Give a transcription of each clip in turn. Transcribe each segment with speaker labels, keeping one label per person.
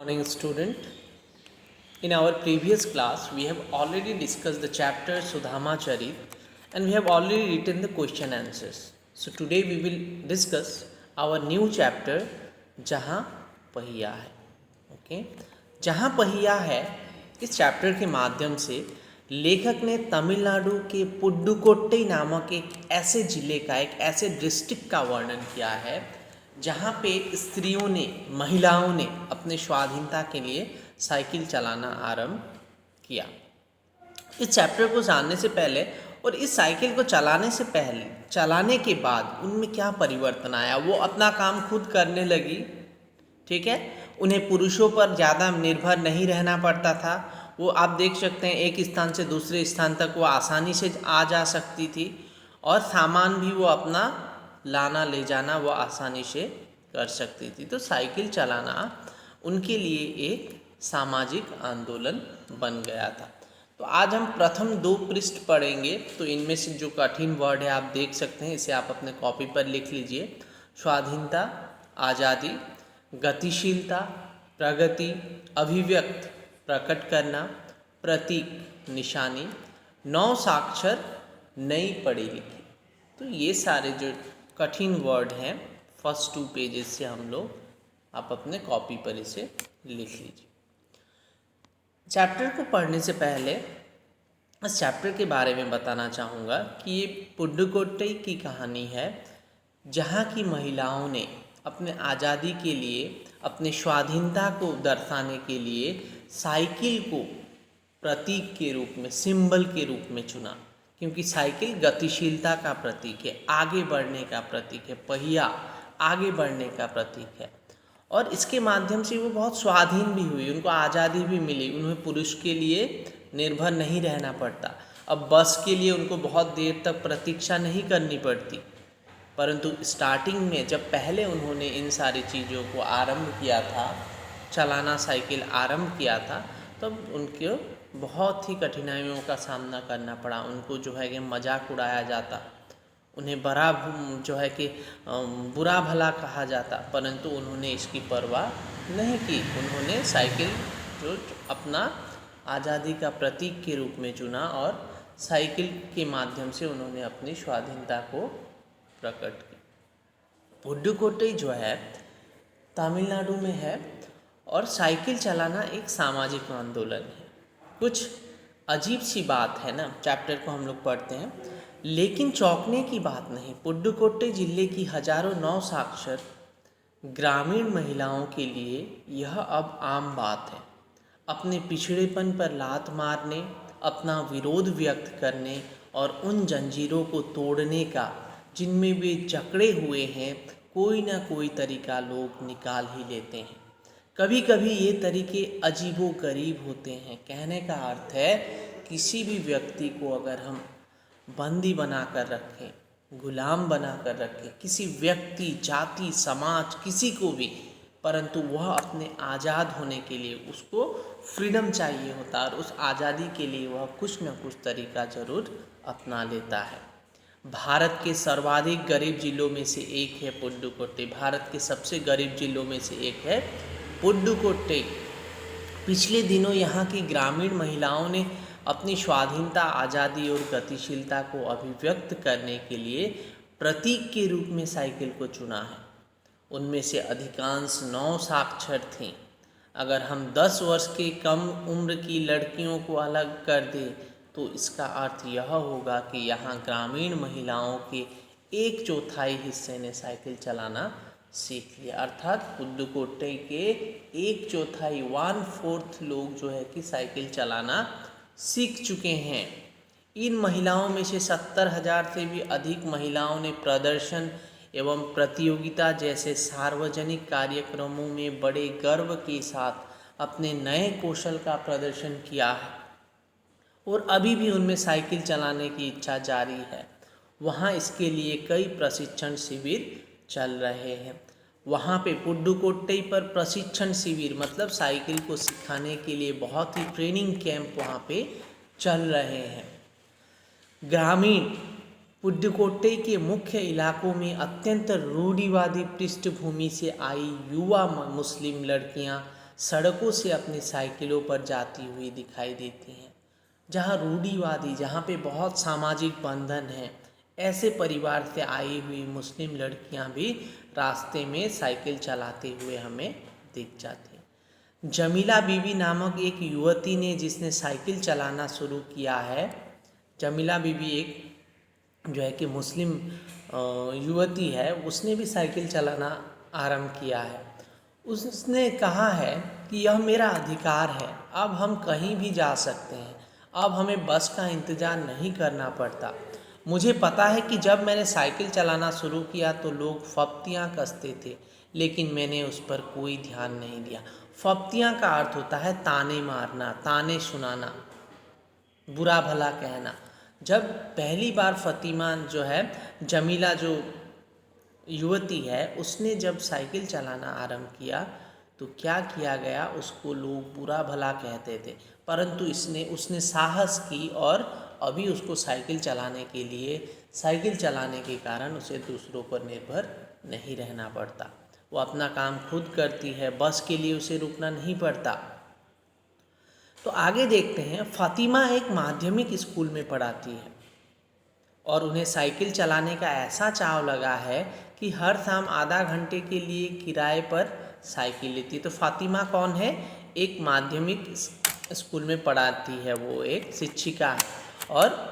Speaker 1: Morning student. In our previous class, we have already discussed the chapter Sudhama Charit and we have already written the question answers. So today we will discuss our new chapter जहाँ पहिया है. Okay, जहाँ पहिया है इस chapter के माध्यम से लेखक ने तमिलनाडु के पुडुकोट्टई नामक एक ऐसे ज़िले का, एक ऐसे डिस्ट्रिक्ट का वर्णन किया है जहाँ पे स्त्रियों ने, महिलाओं ने अपने स्वाधीनता के लिए साइकिल चलाना आरंभ किया. इस चैप्टर को जानने से पहले और इस साइकिल को चलाने के बाद उनमें क्या परिवर्तन आया, वो अपना काम खुद करने लगी. ठीक है, उन्हें पुरुषों पर ज़्यादा निर्भर नहीं रहना पड़ता था. वो आप देख सकते हैं एक स्थान से दूसरे स्थान तक वो आसानी से आ जा सकती थी और सामान भी वो अपना लाना ले जाना वो आसानी से कर सकती थी. तो साइकिल चलाना उनके लिए एक सामाजिक आंदोलन बन गया था. तो आज हम प्रथम 2 पृष्ठ पढ़ेंगे. तो इनमें से जो कठिन वर्ड है आप देख सकते हैं, इसे आप अपने कॉपी पर लिख लीजिए. स्वाधीनता, आज़ादी, गतिशीलता, प्रगति, अभिव्यक्त, प्रकट करना, प्रतीक, निशानी, नौ साक्षर, नई पढ़ी लिखी. तो ये सारे जो कठिन वर्ड हैं फर्स्ट 2 पेजेस से हम लोग आप अपने कॉपी पर इसे लिख लीजिए. चैप्टर को पढ़ने से पहले इस चैप्टर के बारे में बताना चाहूँगा कि ये पुडुकोट्टई की कहानी है जहाँ की महिलाओं ने अपने आज़ादी के लिए, अपने स्वाधीनता को दर्शाने के लिए साइकिल को प्रतीक के रूप में, सिंबल के रूप में चुना. क्योंकि साइकिल गतिशीलता का प्रतीक है, आगे बढ़ने का प्रतीक है, पहिया आगे बढ़ने का प्रतीक है. और इसके माध्यम से वो बहुत स्वाधीन भी हुई, उनको आज़ादी भी मिली. उन्हें पुरुष के लिए निर्भर नहीं रहना पड़ता. अब बस के लिए उनको बहुत देर तक प्रतीक्षा नहीं करनी पड़ती. परंतु स्टार्टिंग में जब पहले उन्होंने इन सारी चीज़ों को आरंभ किया था, चलाना साइकिल आरंभ किया था, तब उनको बहुत ही कठिनाइयों का सामना करना पड़ा. उनको जो है कि मजाक उड़ाया जाता, उन्हें बड़ा जो है कि बुरा भला कहा जाता, परंतु उन्होंने इसकी परवाह नहीं की. उन्होंने साइकिल जो अपना आज़ादी का प्रतीक के रूप में चुना और साइकिल के माध्यम से उन्होंने अपनी स्वाधीनता को प्रकट की. पुडुकोट्टई जो है तमिलनाडु में है और साइकिल चलाना एक सामाजिक आंदोलन है. कुछ अजीब सी बात है ना, चैप्टर को हम लोग पढ़ते हैं, लेकिन चौंकने की बात नहीं. पुडुकोट्टई जिले की हजारों नौ साक्षर ग्रामीण महिलाओं के लिए यह अब आम बात है. अपने पिछड़ेपन पर लात मारने, अपना विरोध व्यक्त करने और उन जंजीरों को तोड़ने का जिनमें वे जकड़े हुए हैं कोई ना कोई तरीका लोग निकाल ही लेते हैं. कभी कभी ये तरीके अजीबो गरीब होते हैं. कहने का अर्थ है किसी भी व्यक्ति को अगर हम बंदी बना कर रखें, गुलाम बना कर रखें, किसी व्यक्ति, जाति, समाज, किसी को भी, परंतु वह अपने आज़ाद होने के लिए उसको फ्रीडम चाहिए होता है और उस आज़ादी के लिए वह कुछ न कुछ तरीका ज़रूर अपना लेता है. भारत के सर्वाधिक गरीब जिलों में से एक है पुडुकोट्टई. भारत के सबसे गरीब जिलों में से एक है पुडुकोट्टई. पिछले दिनों यहाँ की ग्रामीण महिलाओं ने अपनी स्वाधीनता, आज़ादी और गतिशीलता को अभिव्यक्त करने के लिए प्रतीक के रूप में साइकिल को चुना है. उनमें से अधिकांश 9 साक्षर थीं. अगर हम 10 वर्ष के कम उम्र की लड़कियों को अलग कर दें तो इसका अर्थ यह होगा कि यहाँ ग्रामीण महिलाओं के 1/4 हिस्से ने साइकिल चलाना सीख लिया. अर्थात पुडुकोट्टई के 1/4 1/4 लोग जो है कि साइकिल चलाना सीख चुके हैं. इन महिलाओं में से 70,000 से भी अधिक महिलाओं ने प्रदर्शन एवं प्रतियोगिता जैसे सार्वजनिक कार्यक्रमों में बड़े गर्व के साथ अपने नए कौशल का प्रदर्शन किया है और अभी भी उनमें साइकिल चलाने की इच्छा जारी है. वहाँ इसके लिए कई प्रशिक्षण शिविर चल रहे हैं. वहाँ पे पुडुकोट्टई पर प्रशिक्षण शिविर मतलब साइकिल को सिखाने के लिए बहुत ही ट्रेनिंग कैंप वहाँ पे चल रहे हैं. ग्रामीण पुडुकोट्टई के मुख्य इलाकों में अत्यंत रूढ़िवादी पृष्ठभूमि से आई युवा मुस्लिम लड़कियाँ सड़कों से अपनी साइकिलों पर जाती हुई दिखाई देती हैं। जहाँ रूढ़िवादी, जहाँ पे बहुत सामाजिक बंधन है, ऐसे परिवार से आई हुई मुस्लिम लड़कियाँ भी रास्ते में साइकिल चलाते हुए हमें दिख जाती हैं। जमीला बीबी नामक एक युवती ने जिसने साइकिल चलाना शुरू किया है, जमीला बीबी एक जो है कि मुस्लिम युवती है, उसने भी साइकिल चलाना आरंभ किया है। उसने कहा है कि यह मेरा अधिकार है, अब हम कहीं भी जा सकते हैं, अब हमें बस का इंतज़ार नहीं करना पड़ता। मुझे पता है कि जब मैंने साइकिल चलाना शुरू किया तो लोग फप्तियाँ कसते थे, लेकिन मैंने उस पर कोई ध्यान नहीं दिया। फप्तियाँ का अर्थ होता है ताने मारना, ताने सुनाना, बुरा भला कहना। जब पहली बार फ़ातिमा जो है, जमीला जो युवती है, उसने जब साइकिल चलाना आरंभ किया तो क्या किया गया, उसको लोग बुरा भला कहते थे, परंतु उसने साहस की और अभी उसको साइकिल चलाने के कारण उसे दूसरों पर निर्भर नहीं रहना पड़ता। वो अपना काम खुद करती है, बस के लिए उसे रुकना नहीं पड़ता। तो आगे देखते हैं, फ़ातिमा एक माध्यमिक स्कूल में पढ़ाती है और उन्हें साइकिल चलाने का ऐसा चाव लगा है कि हर शाम आधा घंटे के लिए किराए पर साइकिल लेती है। तो फ़ातिमा कौन है? एक माध्यमिक स्कूल में पढ़ाती है, वो एक शिक्षिका है। और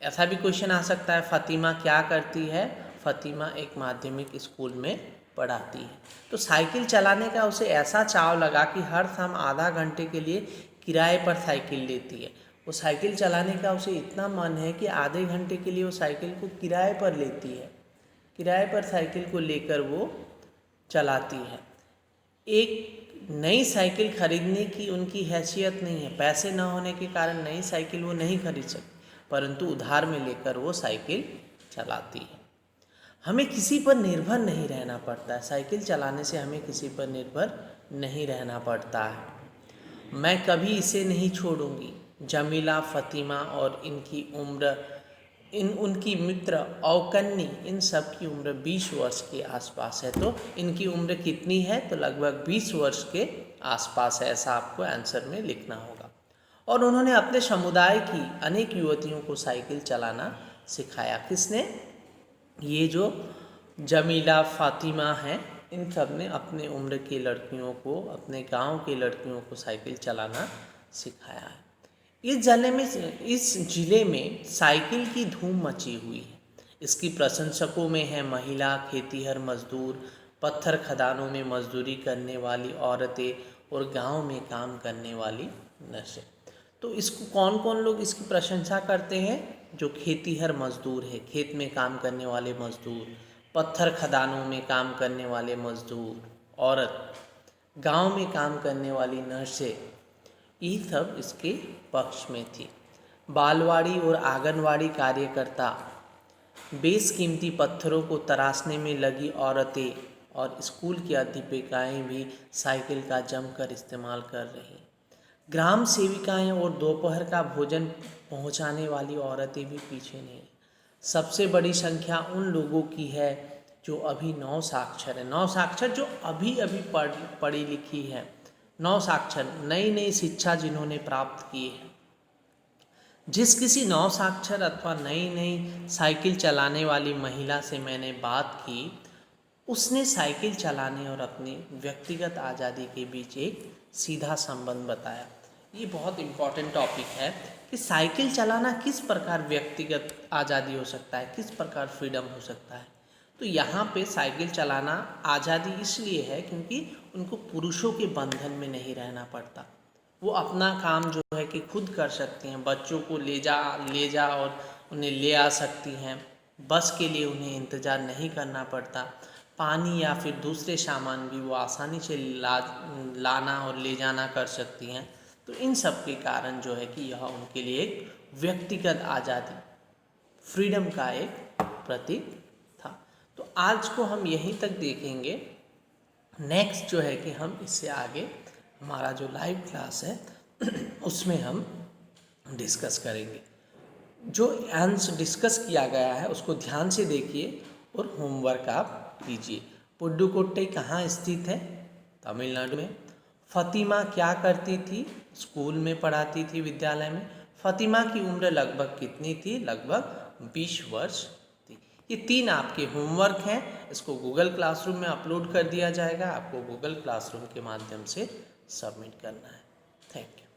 Speaker 1: ऐसा भी क्वेश्चन आ सकता है, फ़ातिमा क्या करती है? फ़ातिमा एक माध्यमिक स्कूल में पढ़ाती है। तो साइकिल चलाने का उसे ऐसा चाव लगा कि हर शाम आधा घंटे के लिए किराए पर साइकिल लेती है। वो साइकिल चलाने का उसे इतना मन है कि आधे घंटे के लिए वो साइकिल को किराए पर लेती है, किराए पर साइकिल को लेकर वो चलाती है। एक नई साइकिल खरीदने की उनकी हैसियत नहीं है, पैसे न होने के कारण नई साइकिल वो नहीं खरीद सकती, परंतु उधार में लेकर वो साइकिल चलाती है। हमें किसी पर निर्भर नहीं रहना पड़ता है, साइकिल चलाने से हमें किसी पर निर्भर नहीं रहना पड़ता है। मैं कभी इसे नहीं छोड़ूंगी। जमीला, फ़ातिमा और उनकी मित्र औकन्नी, इन सब की उम्र 20 वर्ष के आसपास है। तो इनकी उम्र कितनी है? तो लगभग 20 वर्ष के आसपास है, ऐसा आपको आंसर में लिखना होगा। और उन्होंने अपने समुदाय की अनेक युवतियों को साइकिल चलाना सिखाया। किसने? ये जो जमीला, फ़ातिमा हैं, इन सब ने अपने उम्र की लड़कियों को, अपने गांव की लड़कियों को साइकिल चलाना सिखाया है। इस ज़िले में साइकिल की धूम मची हुई है। इसकी प्रशंसकों में है महिला खेतीहर मजदूर, पत्थर खदानों में मजदूरी करने वाली औरतें और गांव में काम करने वाली नर्सें। तो इसको कौन कौन लोग इसकी प्रशंसा करते हैं? जो खेतीहर मजदूर है, खेत में काम करने वाले मजदूर, पत्थर खदानों में काम करने वाले मजदूर, औरत, गांव में काम करने वाली नर्सें, ये सब इसके पक्ष में थी। बालवाड़ी और आंगनवाड़ी कार्यकर्ता, बेशकीमती पत्थरों को तराशने में लगी औरतें और स्कूल की अध्यापिकाएँ भी साइकिल का जमकर इस्तेमाल कर रही। ग्राम सेविकाएँ और दोपहर का भोजन पहुंचाने वाली औरतें भी पीछे नहीं। सबसे बड़ी संख्या उन लोगों की है जो अभी नवसाक्षर है, नवसाक्षर जो अभी अभी पढ़ी लिखी है, नवसाक्षर, नई नई शिक्षा जिन्होंने प्राप्त की है। जिस किसी नवसाक्षर अथवा नई नई साइकिल चलाने वाली महिला से मैंने बात की, उसने साइकिल चलाने और अपनी व्यक्तिगत आज़ादी के बीच एक सीधा संबंध बताया। ये बहुत इम्पॉर्टेंट टॉपिक है कि साइकिल चलाना किस प्रकार व्यक्तिगत आज़ादी हो सकता है, किस प्रकार फ्रीडम हो सकता है। तो यहाँ पे साइकिल चलाना आज़ादी इसलिए है क्योंकि उनको पुरुषों के बंधन में नहीं रहना पड़ता। वो अपना काम जो है कि खुद कर सकती हैं, बच्चों को ले जा और उन्हें ले आ सकती हैं, बस के लिए उन्हें इंतज़ार नहीं करना पड़ता, पानी या फिर दूसरे सामान भी वो आसानी से लाना और ले जाना कर सकती हैं। तो इन सब के कारण जो है कि यह उनके लिए एक व्यक्तिगत आज़ादी, फ्रीडम का एक प्रतीक था। तो आज को हम यहीं तक देखेंगे। नेक्स्ट जो है कि हम इससे आगे हमारा जो लाइव क्लास है उसमें हम डिस्कस करेंगे। जो आंसर डिस्कस किया गया है उसको ध्यान से देखिए और होमवर्क आप कीजिए। पुडुकोट्टई कहाँ स्थित है? तमिलनाडु में। फ़ातिमा क्या करती थी? स्कूल में पढ़ाती थी, विद्यालय में। फ़ातिमा की उम्र लगभग कितनी थी? लगभग 20 वर्ष थी। ये 3 आपके होमवर्क हैं, इसको गूगल क्लासरूम में अपलोड कर दिया जाएगा, आपको गूगल क्लासरूम के माध्यम से सबमिट करना है। Thank you.